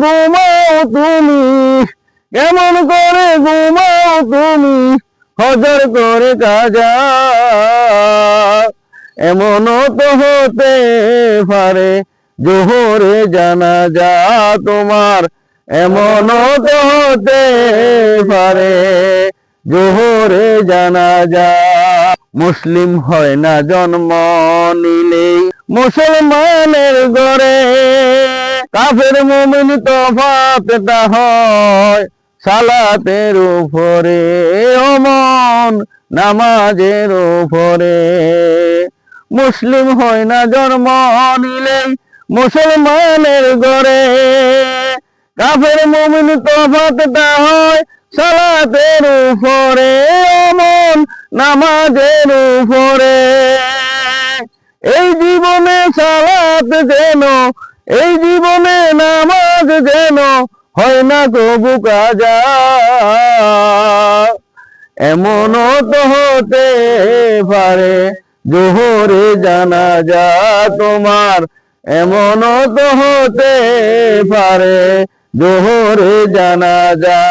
ঘুমাও তুমি, কেমন করে ঘুমাও তুমি, হজর করে কাজা। এমনও তো হতে পারে জোহরে জানাজা তোমার, এমনও তো হতে পারে জোহরে জানাজা। মুসলিম হয় না জন্ম নিলেই মুসলমানের ঘরে, কাফের মুমিন তফাতটা হয় সালাতের উপরে, অমন নামাজের উপরে। মুসলিম হয় না জন্ম নিলেই মুসলমানের ঘরে, কাফের মুমিন তফাতটা হয় সালাতের উপরে, অমন নামাজের উপরে। এই জীবনে সালাত যেন, এই জীবনে নামাজ যেন হয় না কবু কাজা। এমনও তো হতে পারে জোহরে জানাজা তোমার, এমনও তো হতে পারে জোহরে জানাজা।